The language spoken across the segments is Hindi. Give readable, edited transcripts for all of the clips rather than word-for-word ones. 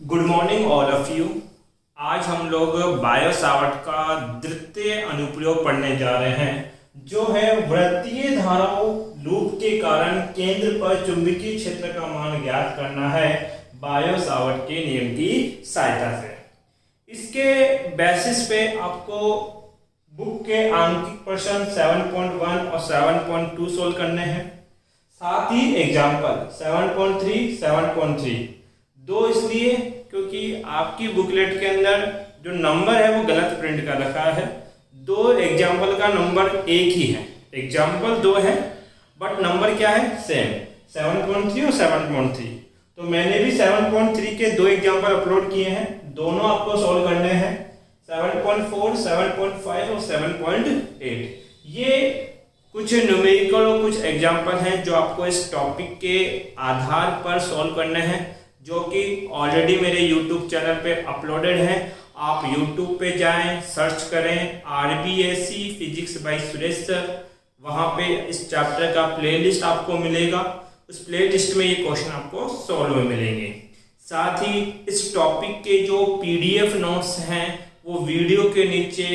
Good morning all of you. आज हम लोग बायो सावर्ट का द्वितीय अनुप्रयोग पढ़ने जा रहे हैं, जो है वृत्तीय धाराओं लूप के कारण केंद्र पर चुंबकीय क्षेत्र का मान ज्ञात करना है बायो सावर्ट के नियम की सहायता से। इसके बेसिस पे आपको बुक के आंकिक प्रश्न 7.1 और 7.2 सोल्व करने हैं, साथ ही एग्जाम्पल 7.3, 7.3 दो इसलिए क्योंकि आपकी बुकलेट के अंदर जो नंबर है वो गलत प्रिंट कर रखा है। दो एग्जाम्पल का नंबर एक ही है, एग्जाम्पल दो है बट नंबर क्या है सेम, 7.3 और 7.3। तो मैंने भी 7.3 के दो एग्जाम्पल अपलोड किए हैं, दोनों आपको सॉल्व करने हैं, 7.4, 7.5 और 7.8। ये कुछ न्यूमेरिकल और कुछ एग्जाम्पल हैं जो आपको इस टॉपिक के आधार पर सॉल्व करने हैं, जो कि ऑलरेडी मेरे YouTube चैनल पे अपलोडेड है। आप YouTube पे जाएं, सर्च करें RBSc physics bye Suresh sir, वहाँ पे इस चैप्टर का प्लेलिस्ट आपको मिलेगा। उस प्लेलिस्ट में ये क्वेश्चन आपको सॉल्व मिलेंगे। साथ ही इस टॉपिक के जो PDF नोट्स हैं वो वीडियो के नीचे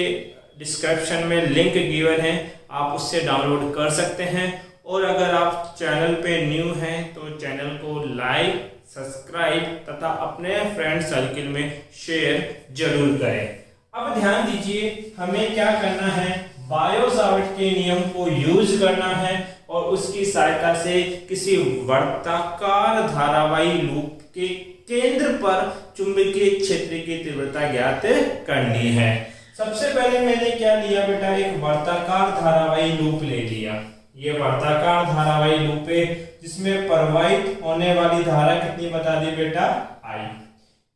डिस्क्रिप्शन में लिंक गिवन है, आप उससे डाउनलोड कर सकते हैं। और अगर आप चैनल पे न्यू हैं तो चैनल को लाइक, सब्सक्राइब तथा अपने फ्रेंड सर्किल में शेयर जरूर करें। अब ध्यान दीजिए, हमें क्या करना है, बायो सावर्ट के नियम को यूज करना है और उसकी सहायता से किसी वर्ताकार धारावाही लूप के केंद्र पर चुंबकीय क्षेत्र की तीव्रता ज्ञात करनी है। सबसे पहले मैंने क्या लिया बेटा, एक वर्ताकार धारावाही लूप ले लिया। ये वर्ताकार धारावाही लूप है जिसमें प्रवाहित होने वाली धारा कितनी बता दी बेटा, I।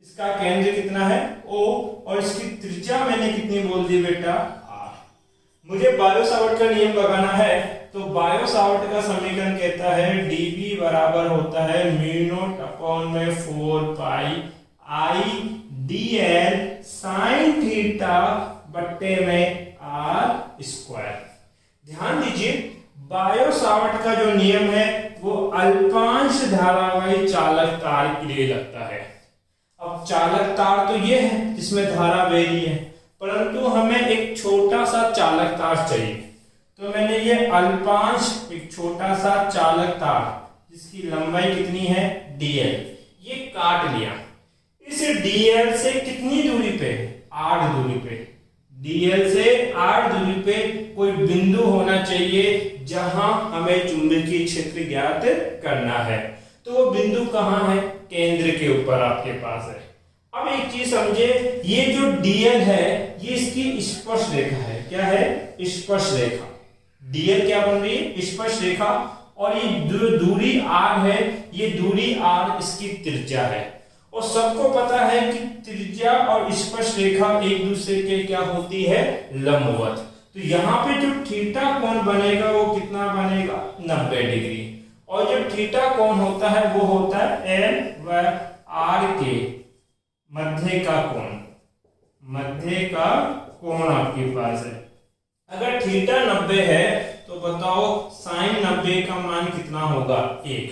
इसका केंद्र कितना है O और इसकी त्रिज्या मैंने कितनी बोल दी बेटा, R। मुझे बायो सावर्ट का नियम लगाना है, तो बायो सावर्ट का समीकरण कहता है dB बराबर होता है μ0/4 पाई I dl sin थीटा बट्टे में R स्क्वायर। ध्यान दीजिए, बायो सावर्ट का जो नियम है वो अल्पांश धारावाही चालक तार के लिए लगता है। अब चालक तार तो ये है जिसमें धारा बह रही है, परंतु हमें एक छोटा सा चालक तार चाहिए। तो मैंने ये अल्पांश एक छोटा सा चालक तार जिसकी लंबाई कितनी है dl, ये काट लिया। इस dl से कितनी दूरी पे, 8 दूरी पे, dl से 8 दूरी पे कोई बिंदु होना चाहिए जहां हमें चुंबकीय क्षेत्र ज्ञात करना है। तो वो बिंदु कहां है, केंद्र के ऊपर आपके पास है। अब एक चीज समझे, ये जो dl है ये इसकी स्पर्श रेखा है। क्या है, स्पर्श रेखा। dl क्या बन रही है, स्पर्श रेखा। और ये दूरी r है, ये दूरी r इसकी त्रिज्या है। और सबको पता है कि त्रिज्या और स्पर्श रेखा एक दूसरे के क्या होती है, लंबवत। तो यहाँ पे जो थीटा कोण बनेगा वो कितना बनेगा, 90 डिग्री। और जो थीटा कोण होता है वो होता है L व R के मध्य का कोण, मध्य का कोण आपके पास है। अगर थीटा 90 है तो बताओ साइन 90 का मान कितना होगा, 1।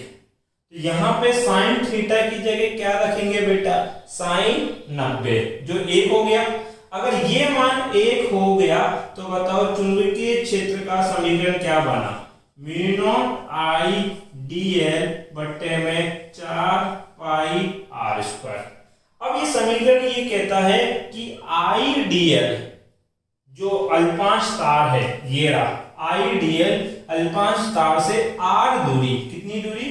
तो यहाँ पे साइन थीटा की जगह क्या रखेंगे बेटा, साइन 90, जो 1 हो गया। अगर ये मान 1 हो गया तो बताओ चुंबकीय क्षेत्र का समीकरण क्या बना, μ0 I dl बट्टे में 4 पाई R स्क्वायर। अब ये समीकरण ये कहता है कि I dl जो अल्पांश तार है, ये रहा I dl अल्पांश तार से R दूरी, कितनी दूरी,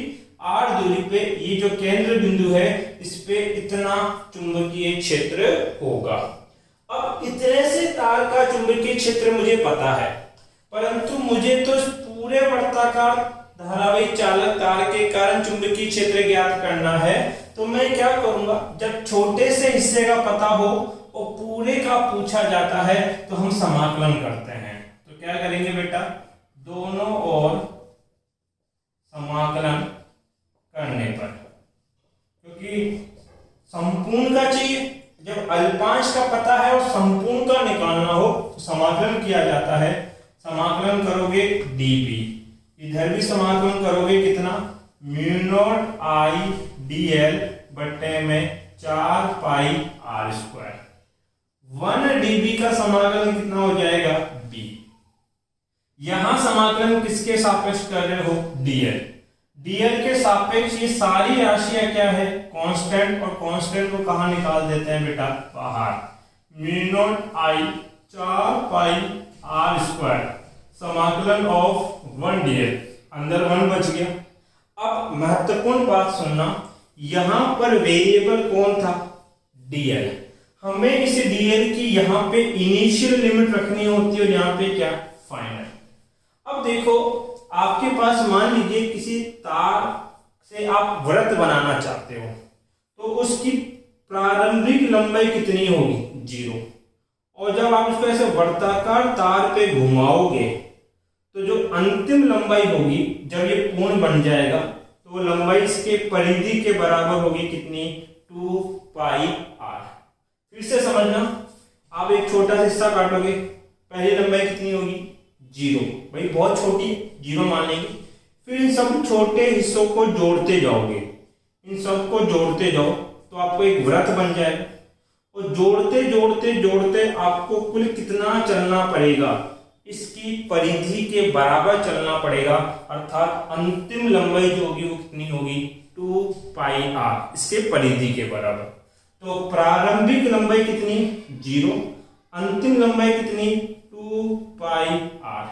R दूरी पे ये जो केंद्र बिंदु है इस पे इतना चुंबकीय क्षेत्र होगा। अब इतने से तार का चुंबकीय क्षेत्र मुझे पता है, परंतु मुझे तो पूरे वर्ताकार धारावाही चालक तार के कारण चुंबकीय क्षेत्र ज्ञात करना है। तो मैं क्या करूंगा, जब छोटे से हिस्से का पता हो और पूरे का पूछा जाता है तो हम समाकलन करते हैं। तो क्या करेंगे बेटा, दोनों ओर समाकलन करने पर, क्योंकि संपूर्ण का चाहिए, जब अल्पांश का पता है और संपूर्ण का निकालना हो तो समाकलन किया जाता है। समाकलन करोगे dB, इधर भी समाकलन करोगे कितना, μ0 I dl बट्टे में 4 पाई आर स्क्वायर। 1 dB का समाकलन कितना हो जाएगा, b। यहां समाकलन किसके सापेक्ष कर रहे हो, dl। dl के सापेक्ष ये सारी राशियां क्या है, कांस्टेंट, और कांस्टेंट को कहां निकाल देते हैं बेटा, बाहर। Mu naught I 4 pi r square समाकलन ऑफ 1 dl, अंदर 1 बच गया। अब महत्वपूर्ण बात सुनना, यहां पर वेरिएबल कौन था, dl। हमें इस dl की यहां पे इनिशियल लिमिट रखनी होती है और यहां पे क्या, फाइनल। अब देखो आपके पास मान लीजिए किसी तार से आप वृत्त बनाना चाहते हो, तो उसकी प्रारंभिक लंबाई कितनी होगी, 0। और जब आप उसको ऐसे वर्ताकार तार पे घुमाओगे तो जो अंतिम लंबाई होगी, जब ये पूर्ण बन जाएगा तो वो लंबाई इसके परिधि के बराबर होगी, कितनी, 2 पाई आर। फिर से समझना, आप एक छोटा सा हिस्सा काटोगे, पहली लंबाई कितनी होगी, 0, भाई बहुत छोटी, 0 मान लेंगे। फिर इन सब छोटे हिस्सों को जोड़ते जाओगे, इन सब को जोड़ते जाओ तो आपको एक वृत्त बन जाएगा। और जोड़ते जोड़ते जोड़ते आपको कुल कितना चलना पड़ेगा, इसकी परिधि के बराबर चलना पड़ेगा, अर्थात अंतिम लंबाई जो होगी वो कितनी होगी, 2 पाई आर, इसके परिधि के बराबर। तो प्रारंभिक लंबाई कितनी, 0, अंतिम लंबाई कितनी, 2 पाई आर।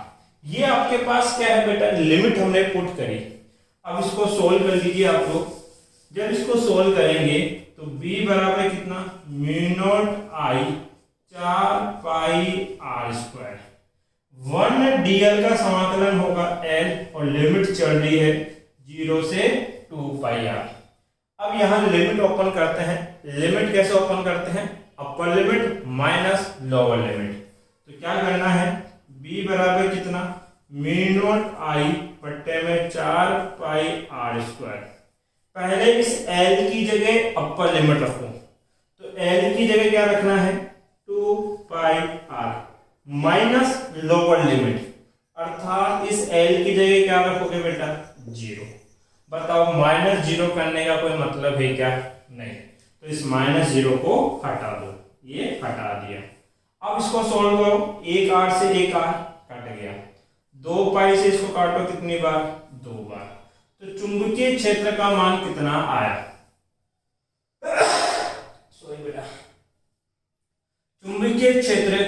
ये आपके पास क्या है बेटा, लिमिट हमने पुट करी। अब इसको सोल्व कर लीजिए आप लोग। जब इसको सोल्व करेंगे तो b बराबर कितना, mu naught I 4 pi r square. 1 dl का समाकलन होगा l, और लिमिट चल रही है 0 से 2 पाई आर। अब यहां लिमिट ओपन करते हैं। लिमिट कैसे ओपन करते हैं, upper limit minus lower limit. तो क्या करना है, b बराबर कितना, म्यू नॉट आई बट्टे में 4 पाई आर स्क्वायर। पहले इस l की जगह अपर लिमिट रखो, तो l की जगह क्या रखना है, 2 पाई आर माइनस लोअर लिमिट, अर्थात इस l की जगह क्या रखोगे बेटा, 0। बताओ -0 करने का कोई मतलब है क्या, नहीं। तो इस -0 को हटा दो, ये हटा दिया। अब इसको सोल्व करो, 1 आर से 1 आर कट गया, 2 पाई से इसको काटो कितनी बार, 2 बार। तो चुंबकीय क्षेत्र का मान कितना आया, सॉरी बेटा, चुंबकीय क्षेत्र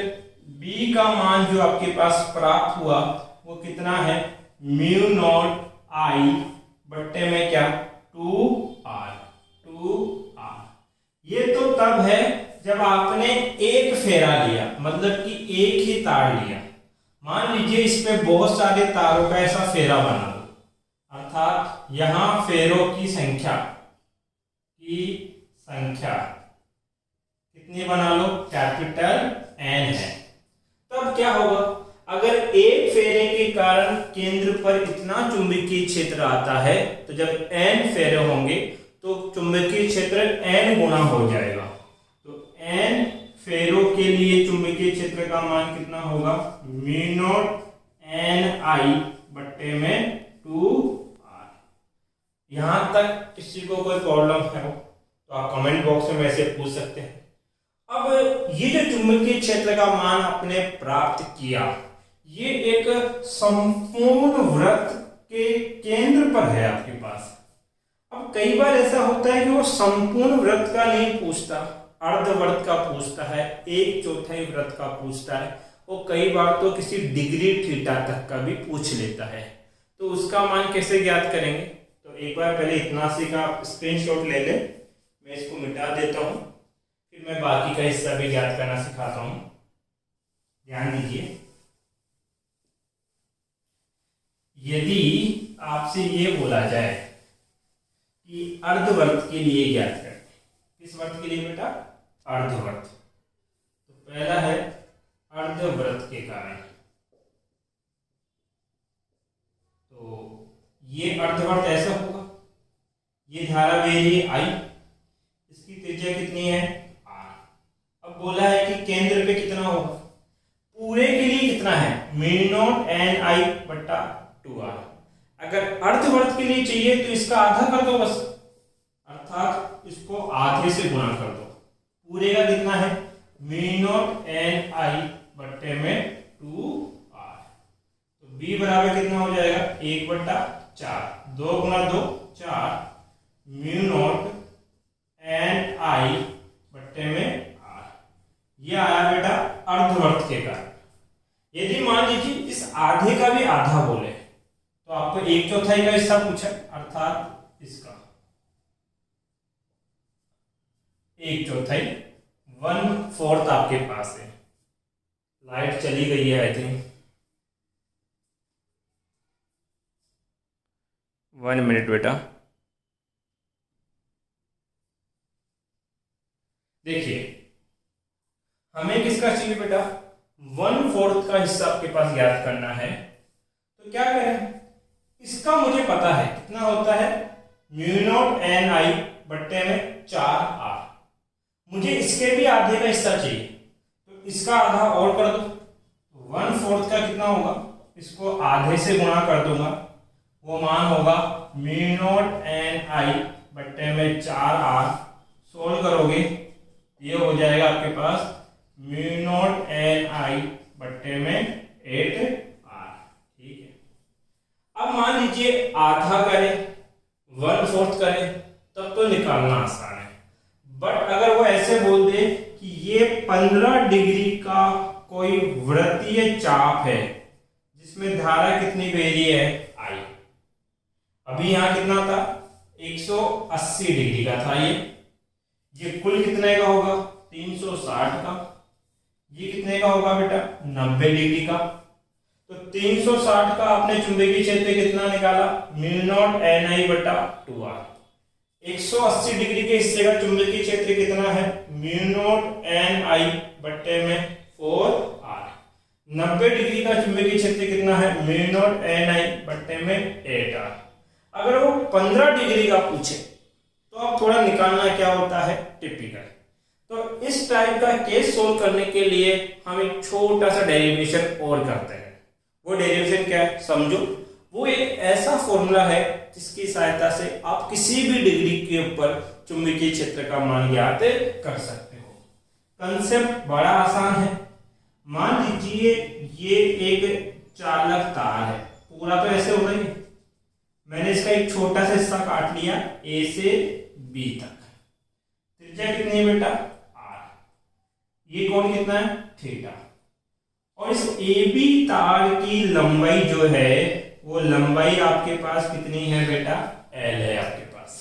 B का मान जो आपके पास प्राप्त हुआ वो कितना है, म्यू नॉट आई बट्टे में क्या, 2r। ये तो तब है जब आपने एक फेरा लिया, मतलब कि एक ही तार लिया। मान लीजिए इस पे बहुत सारे तारों का ऐसा फेरा बना लो, अर्थात यहां फेरों की संख्या कितनी बना लो, कैपिटल N है। तब क्या होगा, अगर एक फेरे के कारण केंद्र पर इतना चुंबकीय क्षेत्र आता है, तो जब n फेरे होंगे तो चुंबकीय क्षेत्र n गुना हो जाएगा। तो n फेरों के लिए चुंबकीय क्षेत्र का मान कितना होगा, म्यू नॉट n आई बट्टे में 2r। यहां तक किसी को कोई प्रॉब्लम है तो आप कमेंट बॉक्स में वैसे पूछ सकते हैं। अब ये जो चुंबकीय क्षेत्र का मान आपने प्राप्त किया, ये एक संपूर्ण वृत्त के केंद्र पर है आपके पास। अब कई बार ऐसा होता है कि वो संपूर्ण वृत्त का नहीं पूछता, अर्धवृत्त का पूछता है, 1/4 वृत्त का पूछता है, और कई बार तो किसी डिग्री थीटा तक का भी पूछ लेता है। तो उसका मान कैसे ज्ञात करेंगे, तो एक बार पहले इतना सी का स्क्रीनशॉट ले ले, मैं इसको मिटा देता हूं, फिर मैं बाकी का हिस्सा भी ज्ञात करना सिखाता हूं। ध्यान दीजिए, यदि आपसे ये बोला जाए कि अर्धवृत्त के लिए ज्ञात करें, किस वर्त के लिए बेटा, अर्धवृत्त, तो पहला है अर्धवृत्त के कारण। तो ये अर्धवृत्त ऐसा होगा, ये धारा बह रही है I, इसकी त्रिज्या कितनी है, R। अब बोला है कि केंद्र पे कितना होगा, पूरे के लिए कितना है, म्यू नॉट n I बट्टा 2r। अगर अर्धवृत्त के लिए चाहिए तो इसका आधा कर दो बस, अर्थात इसको इसको आधे से गुणा कर दो। पूरे का कितना है म्यू नॉट एन आई बट्टे में 2r। तो b बराबर कितना हो जाएगा 1/4। 2 गुणा 2 4 म्यू नॉट एन आई बट्टे में r। ये आया बेटा अर्धवर्त के कारण। यदि मान लीजिए इस आधे का भी आधा बोले तो आपको 1/4 का हिस्सा पूछा, अर्थात इसका 1/4 1/4 आपके पास है। लाइट चली गई है आई थिंक, 1 मिनट बेटा। देखिए हमें किसका चाहिए बेटा 1/4 का हिस्सा आपके पास ज्ञात करना है। तो क्या करें, इसका मुझे पता है कितना होता है म्यू नॉट एन आई बट्टे में 4r। मुझे इसके भी आधे का हिस्सा चाहिए तो इसका आधा और कर दो। 1/4 का कितना होगा, इसको आधे से गुणा कर दूंगा, वो मान होगा म्यू नॉट एन आई बट्टे में 4r। सोल्व करोगे ये हो जाएगा आपके पास म्यू नॉट एन आई बट्टे में 8r। ठीक है, अब मान लीजिए आधा करें 1/4 करें तब तो निकालना आसान है। बट अगर वो ऐसे बोल दे कि ये 15 डिग्री का कोई वृत्तीय चाप है जिसमें धारा कितनी बह रही है I। अभी यहां कितना था 180 डिग्री का था, ये कुल कितने का होगा 360 का। ये कितने का होगा बेटा 90 डिग्री का। तो 360 का आपने चुंबकीय क्षेत्र कितना निकाला म्यू नॉट एन आई बटा 2r। 180 डिग्री के हिस्से का चुंबकीय क्षेत्र कितना है म्यू नॉट एन आई बट्टे में 4r। 90 डिग्री का चुंबकीय क्षेत्र कितना है म्यू नॉट एन आई बट्टे में 8r। अगर वो 15 डिग्री का पूछे तो अब थोड़ा निकालना क्या होता है टिपिकल। तो इस टाइप का केस सोल्व करने के लिए हम एक छोटा सा डेरिवेशन और करते हैं। वो डेरिवेशन क्या है समझो, वो एक ऐसा फॉर्मूला है जिसकी सहायता से आप किसी भी डिग्री के ऊपर चुंबकीय क्षेत्र का मान ज्ञात कर सकते हो। कंसेप्ट बड़ा आसान है। मान लीजिए ये एक चालक तार है, पूरा तो ऐसे होगा ही, मैंने इसका एक छोटा सा हिस्सा काट लिया ए से बी तक। त्रिज्या कितनी है बेटा r। ये कोण कितना है थीटा। और इस AB तार की लंबाई जो है वो लंबाई आपके पास कितनी है बेटा L है आपके पास।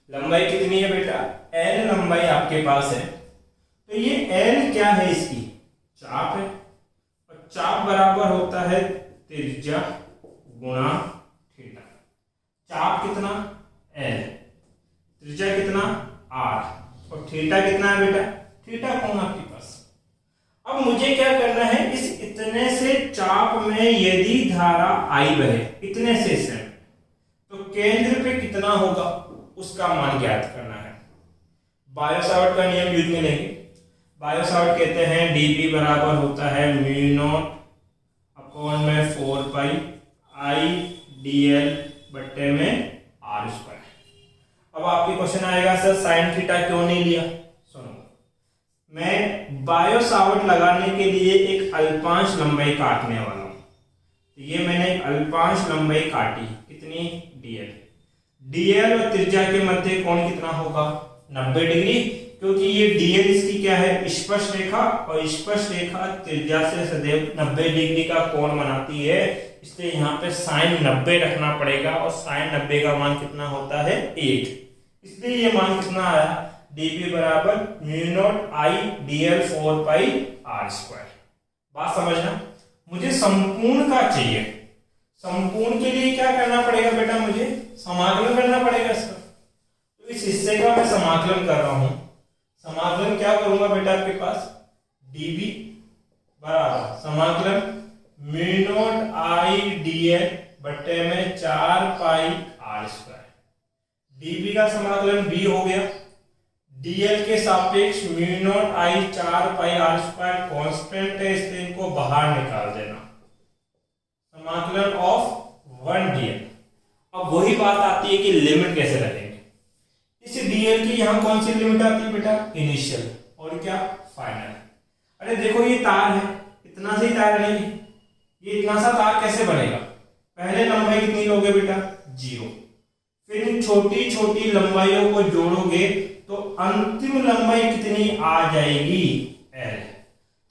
लंबाई कितनी है बेटा L लंबाई आपके पास है। तो ये L क्या है इसकी चाप है, और चाप बराबर होता है त्रिज्या गुणा थीटा। चाप कितना L, त्रिज्या कितना R, और थीटा कितना है बेटा थीटा कोण आपके पास। अब मुझे क्या करना है, इस इतने से चाप में यदि धारा I बहे इतने से इसमें, तो केंद्र पे कितना होगा उसका मान ज्ञात करना है। बायो-सावर्ट का नियम यूज में लेंगे। बायो-सावर्ट कहते हैं dB बराबर होता है म्यू नॉट अपॉन में 4 पाई I dl बट्टे में r स्क्वायर। अब आपके क्वेश्चन आएगा सर साइन थीटा क्यों नहीं लिया। सुनो, मैं बायो-सावर्ट लगाने के लिए एक अल्पांश लंबाई काटने वाला हूं। तो ये मैंने एक अल्पांश लंबाई काटी, कितनी dl। dl और त्रिज्या के मध्य कोण कितना होगा 90 डिग्री, क्योंकि ये dl इसकी क्या है स्पर्श रेखा, और स्पर्श रेखा त्रिज्या से सदैव 90 डिग्री का कोण बनाती है, इसलिए यहाँ पे साइन 90 रखना पड़ेगा, और साइन 90 का मान कितना होता है 8। इसलिए ये मान कितना आया dB बराबर mu naught I dl 4 pi r square. बात समझना, मुझे संपूर्ण का चाहिए। संपूर्ण के लिए क्या करना पड़ेगा बेटा, मुझे समाकलन करना पड़ेगा इसका। तो इस हिस्से का मैं समाकलन कर रहा हूं। समाकलन क्या करूंगा बेटा आपके पास dB बराबर समाकलन म्यू नॉट I dl बट्टे में 4 पाई r स्क्वायर। dB का समाकलन b हो गया, dl के सापेक्ष mu naught I 4 pi r square constant है, इसलिए इनको बाहर निकाल देना। समाकलन ऑफ 1 dl। अब वही बात आती है कि लिमिट कैसे लगाएंगे। इस डीएल की यहाँ कौन सी लिमिट आती है बेटा? इनिशियल और क्या? फाइनल। अरे देखो ये तार है, इतना सा ही तार नहीं है, ये इतना सा तार कैसे बनेगा? पहले लंबाई कितनी लोगे बेटा? 0। फिर इन छोटी छोटी लंबाइयों को जोड़ोगे तो अंतिम लंबाई कितनी आ जाएगी? L।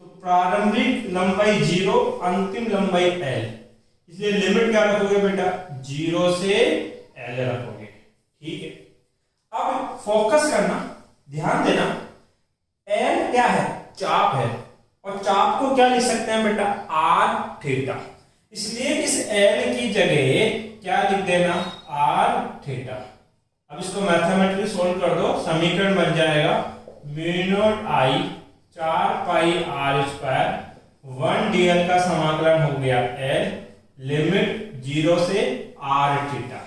तो प्रारंभिक लंबाई 0, अंतिम लंबाई L, इसलिए लिमिट क्या रखोगे बेटा? 0 से L रखोगे। ठीक है, अब फोकस करना, ध्यान देना, L क्या है? चाप है, और चाप को क्या लिख सकते हैं बेटा? R theta. इसलिए इस L की जगह क्या लिख देना? R theta. अब इसको मैथमेटिकली सोल्व कर दो, समीकरण बन जाएगा mu naught I 4 pi R square 1 dl का समाकलन हो गया L, लिमिट 0 से R थीटा।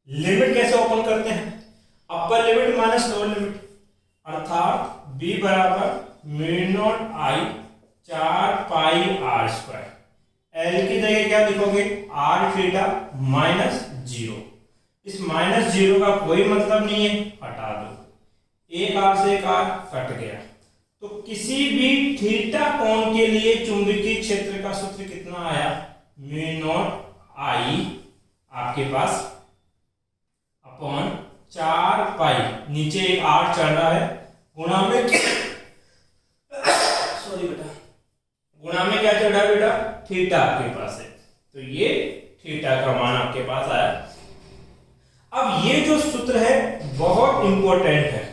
लिमिट कैसे ओपन करते हैं? Upper limit minus lower limit, अर्थात b बराबर mu naught I 4 pi R square, L की जगह क्या लिखोगे? R theta minus 0। इस माइनस 0 का कोई मतलब नहीं है, हटा दो, एक R से एक R कट गया। तो किसी भी थीटा कोण के लिए चुंबकीय क्षेत्र का सूत्र कितना आया? म्यू नॉट I आपके पास अपॉन 4 पाई, नीचे एक R चल रहा है, गुणा में सॉरी बेटा, गुणा में क्या चल रहा है बेटा? थीटा आपके पास है, तो ये थीटा का मान आपके पास आया। अब ये जो सूत्र है बहुत इंपॉर्टेंट है,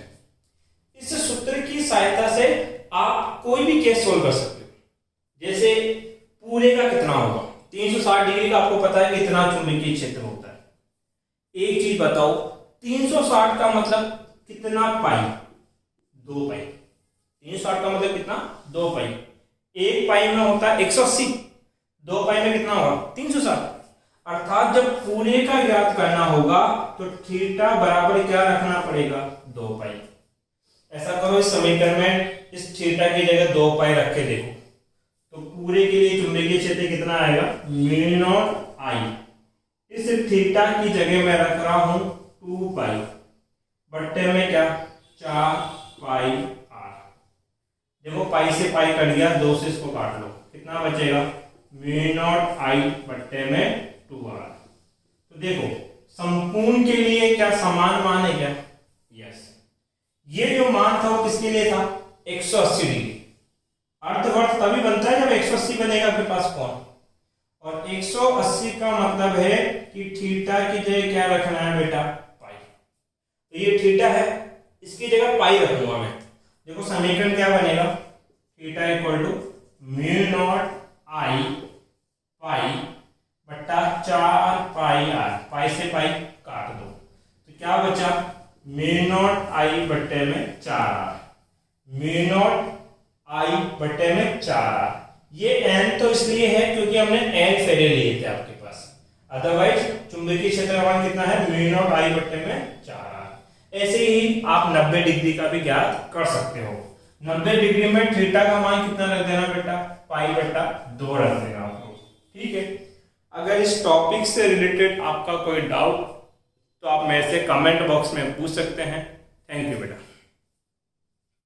इस सूत्र की सहायता से आप कोई भी केस सोल्व कर सकते हो। जैसे पूरे का कितना होगा? 360 डिग्री का आपको पता है कि इतना चुंबकीय क्षेत्र होता है। एक चीज बताओ, 360 का मतलब कितना पाई? 2 पाई। 360 का मतलब कितना? 2 पाई। एक पाई में होता है 180, 2 पाई में कितना होगा? 360। अर्थात जब पूरे का ज्ञात करना होगा तो थीटा बराबर क्या रखना पड़ेगा? 2 पाई। ऐसा करो, इस समीकरण में इस थीटा की जगह 2 पाई रख के देखो, तो पूरे के लिए चुंबकीय क्षेत्र कितना आएगा? Mu naught I। इस थीटा की जगह मैं रख रहा हूं 2 पाई, बट्टे में क्या? 4 पाई R। देखो पाई से पाई कट गया, 2 से इसको काट लो, कितना बचेगा? म्यू नॉट I बट्टे में 2R। तो देखो संपूर्ण के लिए क्या समान मान है क्या? यस। ये जो मान था वो किसके लिए था? 180 डिग्री। अर्धवर्त तभी बनता है जब 180 बनेगा आपके पास कोण, और 180 का मतलब है कि थीटा की जगह क्या रखना है बेटा? पाई। तो ये थीटा है, इसकी जगह पाई रखूंगा मैं। देखो समीकरण क्या बनेगा? Theta equal to mu naught I pi बट्टा 4 पाई R, पाई से पाई काट दो, तो क्या बचा? म्यू नॉट I बट्टे में 4R, म्यू नॉट I बट्टे में 4R। ये n तो इसलिए है क्योंकि हमने n फेरे लिए थे आपके पास, अदरवाइज चुंबकीय क्षेत्र का मान कितना है? म्यू नॉट I बट्टे में 4R। ऐसे ही आप 90 डिग्री का भी ज्ञात कर सकते हो। 90 डिग्री में थीटा का मान कितना रख देना बेटा? पाई बट्टा 2 रख देना आपको। ठीक है, अगर इस टॉपिक से रिलेटेड आपका कोई डाउट तो आप मेरे से कमेंट बॉक्स में पूछ सकते हैं। थैंक यू बेटा।